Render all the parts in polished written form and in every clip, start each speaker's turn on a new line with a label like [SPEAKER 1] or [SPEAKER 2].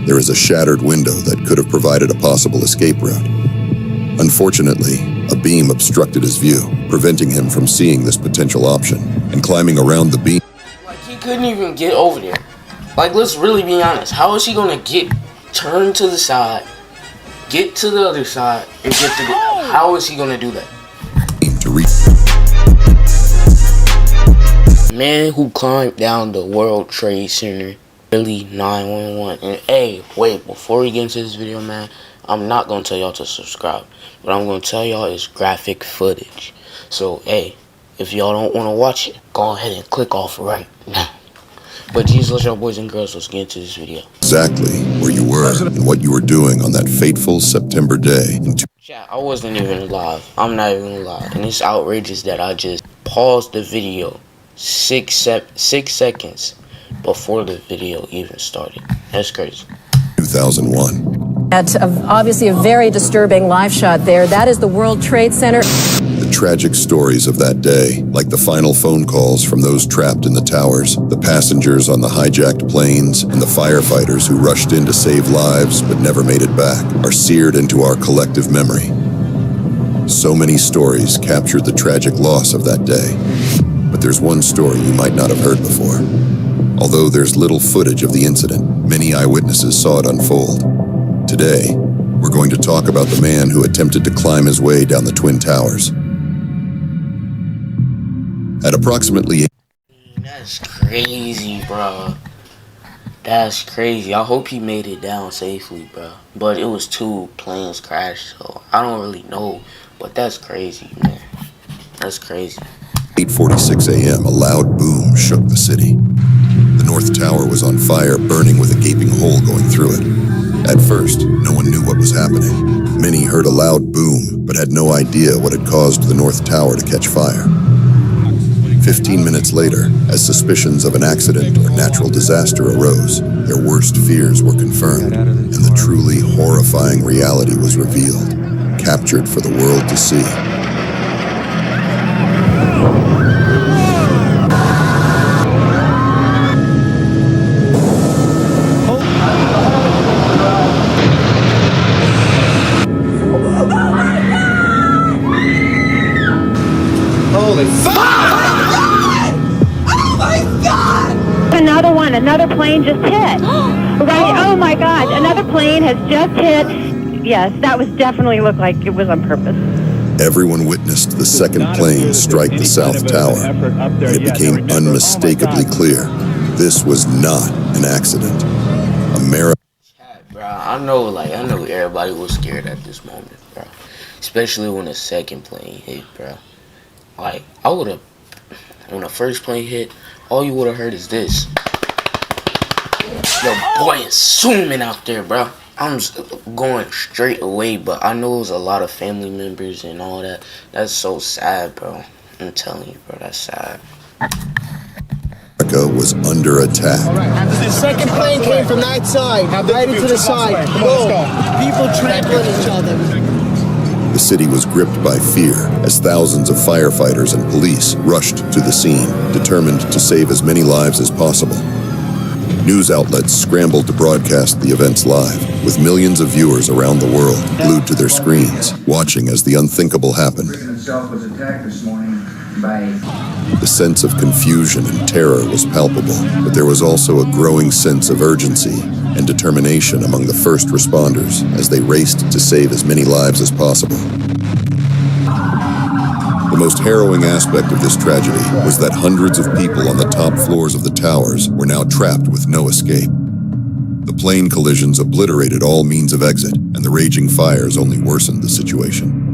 [SPEAKER 1] there is a shattered window that could have provided a possible escape route. Unfortunately, a beam obstructed his view, preventing him from seeing this potential option, and climbing around the beam.
[SPEAKER 2] Like, he couldn't even get over there. Like, let's really be honest. How is he gonna turn to the side, get to the other side, and get to the... How is he gonna do that? Man who climbed down the World Trade Center, really 911. And hey, wait, before we get into this video, man, I'm not gonna tell y'all to subscribe. What I'm gonna tell y'all is graphic footage. So, hey, if y'all don't wanna watch it, go ahead and click off right now. But Jesus loves y'all, boys and girls. Let's get into this video.
[SPEAKER 1] Exactly where you were and what you were doing on that fateful September day.
[SPEAKER 2] Chat, I wasn't even live. I'm not even live. And it's outrageous that I just paused the video 6 seconds before the video even started. That's crazy.
[SPEAKER 1] 2001.
[SPEAKER 3] At obviously a very disturbing live shot there. That is the World Trade Center.
[SPEAKER 1] The tragic stories of that day, like the final phone calls from those trapped in the towers, the passengers on the hijacked planes, and the firefighters who rushed in to save lives but never made it back, are seared into our collective memory. So many stories captured the tragic loss of that day. But there's one story you might not have heard before. Although there's little footage of the incident, many eyewitnesses saw it unfold. Today, we're going to talk about the man who attempted to climb his way down the Twin Towers. At approximately...
[SPEAKER 2] That's crazy, bro. That's crazy. I hope he made it down safely, bro. But it was 2 planes crashed, so I don't really know. But that's crazy, man. That's crazy.
[SPEAKER 1] 8:46 a.m., a loud boom shook the city. The North Tower was on fire, burning with a gaping hole going through it. At first, no one knew what was happening. Many heard a loud boom, but had no idea what had caused the North Tower to catch fire. 15 minutes later, as suspicions of an accident or natural disaster arose, their worst fears were confirmed, and the truly horrifying reality was revealed, captured for the world to see.
[SPEAKER 4] Holy fuck! Oh my god!
[SPEAKER 5] Another one, another plane just hit. Right? Oh my god, another plane has just hit. Yes, that was definitely looked like it was on purpose.
[SPEAKER 1] Everyone witnessed the second plane strike the South Tower, and it became unmistakably clear this was not an accident.
[SPEAKER 2] Bro, I know everybody was scared at this moment, bro. Especially when the second plane hit, bro. Like, when the first plane hit, all you would have heard is this. Yo, boy, it's zooming out there, bro. I'm just going straight away, but I know it was a lot of family members and all that. That's so sad, bro. I'm telling you, bro, that's sad.
[SPEAKER 1] America was under attack.
[SPEAKER 4] The second plane came from that side, right into the side. People trampling each other.
[SPEAKER 1] The city was gripped by fear as thousands of firefighters and police rushed to the scene, determined to save as many lives as possible. News outlets scrambled to broadcast the events live, with millions of viewers around the world glued to their screens, watching as the unthinkable happened. The sense of confusion and terror was palpable, but there was also a growing sense of urgency and determination among the first responders as they raced to save as many lives as possible. The most harrowing aspect of this tragedy was that hundreds of people on the top floors of the towers were now trapped with no escape. The plane collisions obliterated all means of exit, and the raging fires only worsened the situation.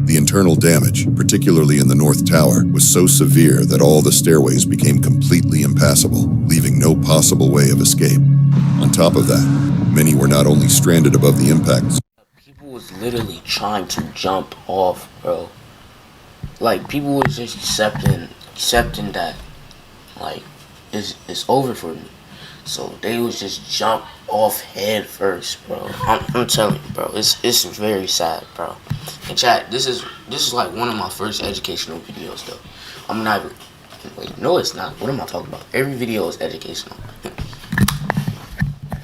[SPEAKER 1] The internal damage, particularly in the North Tower, was so severe that all the stairways became completely impassable, leaving no possible way of escape. On top of that, many were not only stranded above the impacts.
[SPEAKER 2] People was literally trying to jump off, bro. Like, people was just accepting that, like, it's over for me. So they was just jump off head first, bro. I'm telling you, bro. It's very sad, bro. And chat, this is like one of my first educational videos, though. I'm not even... Wait, no, it's not. What am I talking about? Every video is educational.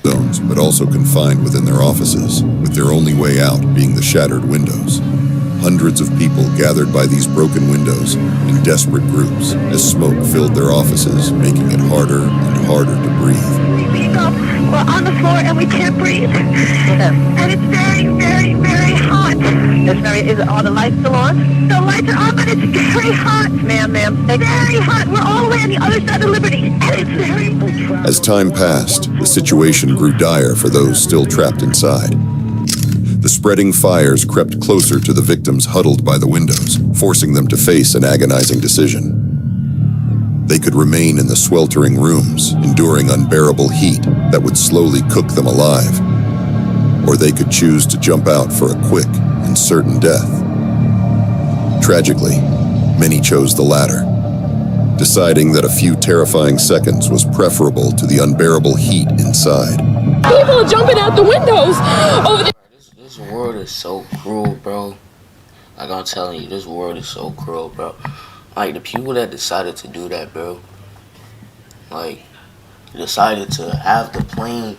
[SPEAKER 1] zones, but also confined within their offices, with their only way out being the shattered windows. Hundreds of people gathered by these broken windows in desperate groups as smoke filled their offices, making it harder and harder to breathe.
[SPEAKER 5] We're on the floor and we can't breathe. And it's very, very, very hot. Is it all the lights still on? The lights are on, but it's very hot. Ma'am. It's very hot. We're all the way on the other side of Liberty. And it's very...
[SPEAKER 1] As time passed, the situation grew dire for those still trapped inside. The spreading fires crept closer to the victims huddled by the windows, forcing them to face an agonizing decision. They could remain in the sweltering rooms, enduring unbearable heat that would slowly cook them alive, or they could choose to jump out for a quick and certain death. Tragically, many chose the latter, deciding that a few terrifying seconds was preferable to the unbearable heat inside.
[SPEAKER 6] People are jumping out the windows over there.
[SPEAKER 2] This world is so cruel, bro. Like I'm telling you, this world is so cruel, bro. Like the people that decided to do that, bro. Like, decided to have the plane,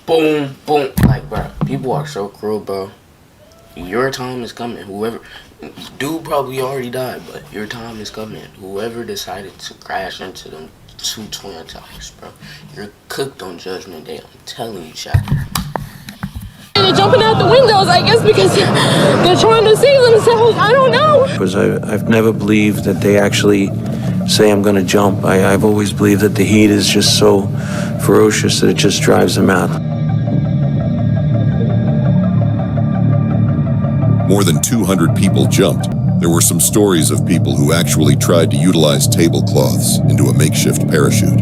[SPEAKER 2] boom, boom. Like, bro, people are so cruel, bro. Your time is coming. Whoever, dude probably already died, but your time is coming. Whoever decided to crash into them 2 Twin Towers, bro, you're cooked on Judgment Day. I'm telling you, Chad.
[SPEAKER 6] They're jumping out the windows, I guess, because they're trying to save themselves. I don't know.
[SPEAKER 7] Because I've never believed that they actually say I'm going to jump. I've always believed that the heat is just so ferocious that it just drives them out.
[SPEAKER 1] More than 200 people jumped. There were some stories of people who actually tried to utilize tablecloths into a makeshift parachute.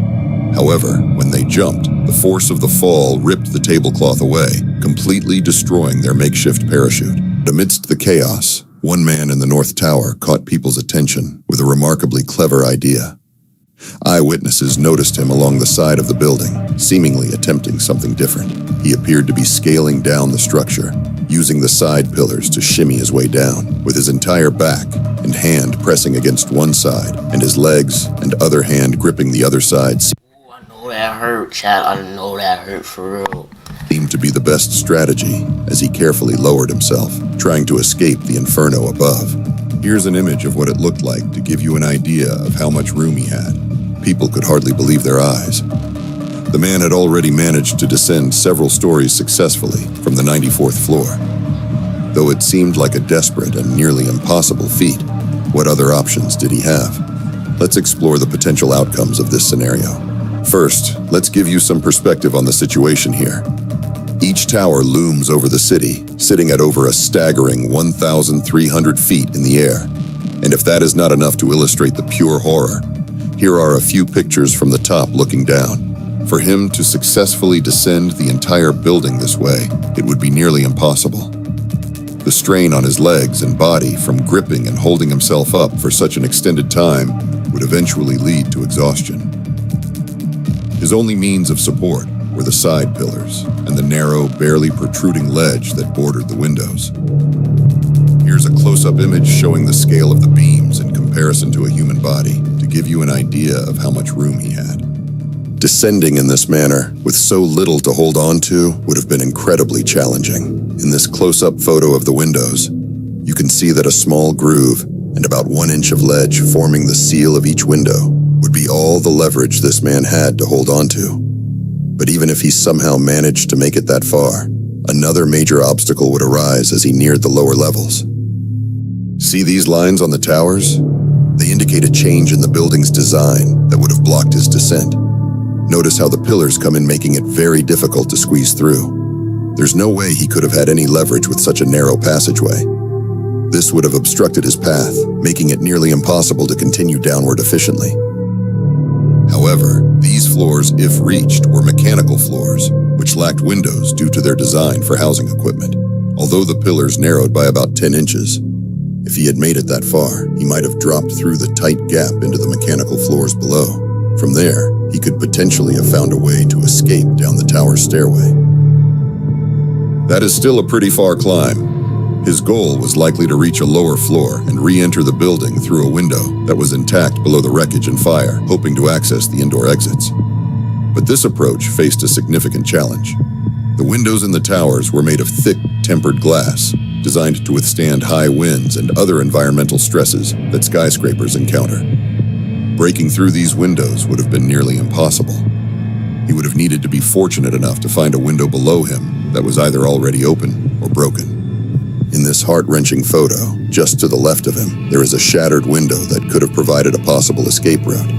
[SPEAKER 1] However, when they jumped, the force of the fall ripped the tablecloth away, completely destroying their makeshift parachute. Amidst the chaos, one man in the North Tower caught people's attention with a remarkably clever idea. Eyewitnesses noticed him along the side of the building, seemingly attempting something different. He appeared to be scaling down the structure, using the side pillars to shimmy his way down, with his entire back and hand pressing against one side, and his legs and other hand gripping the other side.
[SPEAKER 2] That hurt, Chad. I didn't know that hurt for real.
[SPEAKER 1] Seemed to be the best strategy as he carefully lowered himself, trying to escape the inferno above. Here's an image of what it looked like to give you an idea of how much room he had. People could hardly believe their eyes. The man had already managed to descend several stories successfully from the 94th floor. Though it seemed like a desperate and nearly impossible feat, what other options did he have? Let's explore the potential outcomes of this scenario. First, let's give you some perspective on the situation here. Each tower looms over the city, sitting at over a staggering 1,300 feet in the air. And if that is not enough to illustrate the pure horror, here are a few pictures from the top looking down. For him to successfully descend the entire building this way, it would be nearly impossible. The strain on his legs and body from gripping and holding himself up for such an extended time would eventually lead to exhaustion. His only means of support were the side pillars and the narrow, barely protruding ledge that bordered the windows. Here's a close-up image showing the scale of the beams in comparison to a human body to give you an idea of how much room he had. Descending in this manner, with so little to hold on to, would have been incredibly challenging. In this close-up photo of the windows, you can see that a small groove and about 1 inch of ledge forming the seal of each window would be all the leverage this man had to hold on to. But even if he somehow managed to make it that far, another major obstacle would arise as he neared the lower levels. See these lines on the towers? They indicate a change in the building's design that would have blocked his descent. Notice how the pillars come in, making it very difficult to squeeze through. There's no way he could have had any leverage with such a narrow passageway. This would have obstructed his path, making it nearly impossible to continue downward efficiently. However, these floors, if reached, were mechanical floors, which lacked windows due to their design for housing equipment. Although the pillars narrowed by about 10 inches, if he had made it that far, he might have dropped through the tight gap into the mechanical floors below. From there, he could potentially have found a way to escape down the tower stairway. That is still a pretty far climb. His goal was likely to reach a lower floor and re-enter the building through a window that was intact below the wreckage and fire, hoping to access the indoor exits. But this approach faced a significant challenge. The windows in the towers were made of thick, tempered glass, designed to withstand high winds and other environmental stresses that skyscrapers encounter. Breaking through these windows would have been nearly impossible. He would have needed to be fortunate enough to find a window below him that was either already open or broken. In this heart-wrenching photo, just to the left of him, there is a shattered window that could have provided a possible escape route.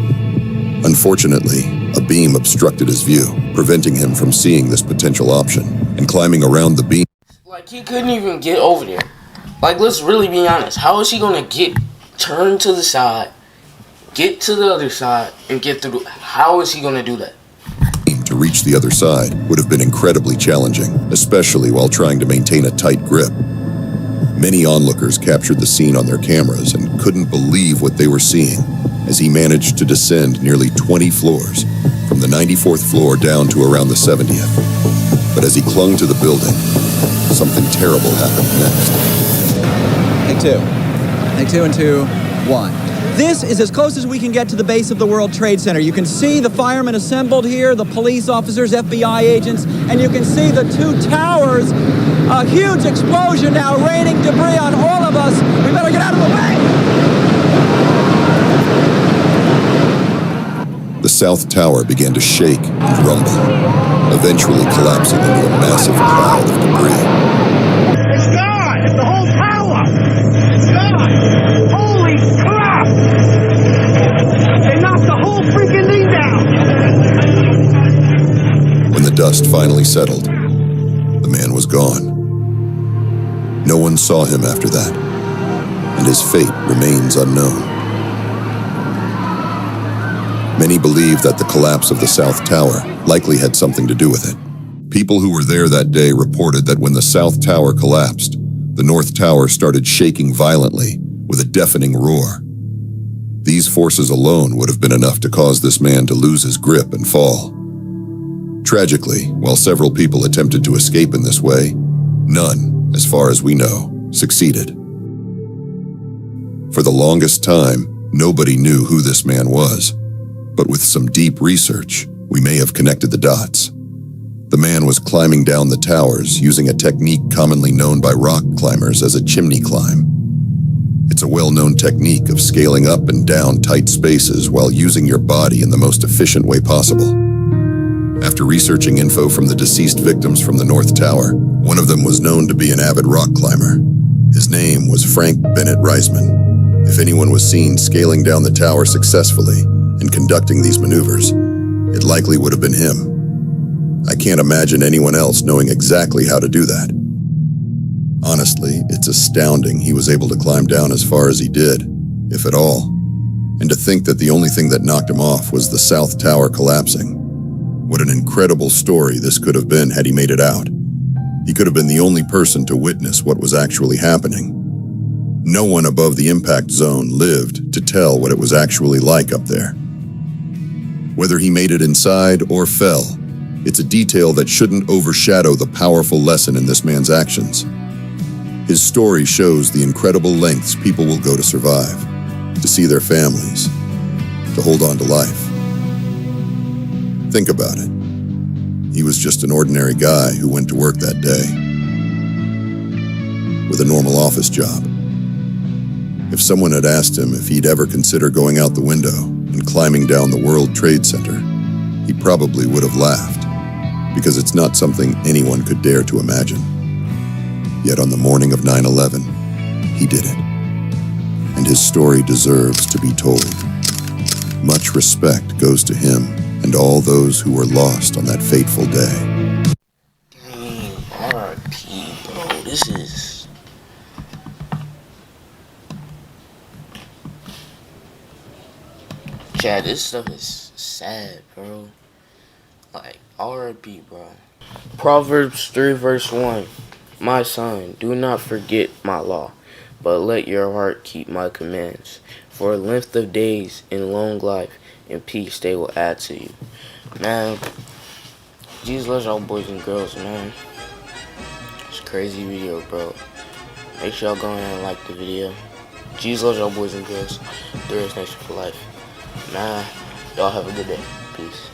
[SPEAKER 1] Unfortunately, a beam obstructed his view, preventing him from seeing this potential option, and climbing around the beam.
[SPEAKER 2] Like, he couldn't even get over there. Like, let's really be honest. How is he gonna turn to the side, get to the other side, and get through? How is he gonna do that?
[SPEAKER 1] To reach the other side would have been incredibly challenging, especially while trying to maintain a tight grip. Many onlookers captured the scene on their cameras and couldn't believe what they were seeing as he managed to descend nearly 20 floors, from the 94th floor down to around the 70th. But as he clung to the building, something terrible happened next.
[SPEAKER 8] Take two. Take two and 2, 1. This is as close as we can get to the base of the World Trade Center. You can see the firemen assembled here, the police officers, FBI agents, and you can see the two towers. A huge explosion now, raining debris on all of us. We better get out of the
[SPEAKER 1] way! The South Tower began to shake and rumble, eventually collapsing into a massive cloud of debris.
[SPEAKER 9] It's gone! It's the whole tower! It's gone! Holy crap! They knocked the whole freaking thing down!
[SPEAKER 1] When the dust finally settled, the man was gone. No one saw him after that, and his fate remains unknown. Many believe that the collapse of the South Tower likely had something to do with it. People who were there that day reported that when the South Tower collapsed, the North Tower started shaking violently with a deafening roar. These forces alone would have been enough to cause this man to lose his grip and fall. Tragically, while several people attempted to escape in this way, none, as far as we know, succeeded. For the longest time, nobody knew who this man was, but with some deep research, we may have connected the dots. The man was climbing down the towers using a technique commonly known by rock climbers as a chimney climb. It's a well-known technique of scaling up and down tight spaces while using your body in the most efficient way possible. After researching info from the deceased victims from the North Tower, one of them was known to be an avid rock climber. His name was Frank Bennett Reisman. If anyone was seen scaling down the tower successfully and conducting these maneuvers, it likely would have been him. I can't imagine anyone else knowing exactly how to do that. Honestly, it's astounding he was able to climb down as far as he did, if at all. And to think that the only thing that knocked him off was the South Tower collapsing. What an incredible story this could have been had he made it out. He could have been the only person to witness what was actually happening. No one above the impact zone lived to tell what it was actually like up there. Whether he made it inside or fell, it's a detail that shouldn't overshadow the powerful lesson in this man's actions. His story shows the incredible lengths people will go to survive, to see their families, to hold on to life. Think about it. He was just an ordinary guy who went to work that day, with a normal office job. If someone had asked him if he'd ever consider going out the window and climbing down the World Trade Center, he probably would have laughed, because it's not something anyone could dare to imagine. Yet on the morning of 9/11, he did it. And his story deserves to be told. Much respect goes to him and all those who were lost on that fateful day.
[SPEAKER 2] Dang, R.I.P., bro. This is... Chad, this stuff is sad, bro. Like, R.I.P., bro. Proverbs 3 verse 1. My son, do not forget my law, but let your heart keep my commands. For a length of days and long life and peace they will add to you. Man, Jesus loves y'all boys and girls, man. It's a crazy video, bro. Make sure y'all go ahead and like the video. Jesus loves y'all boys and girls. 3S Nation for life. Man, y'all have a good day. Peace.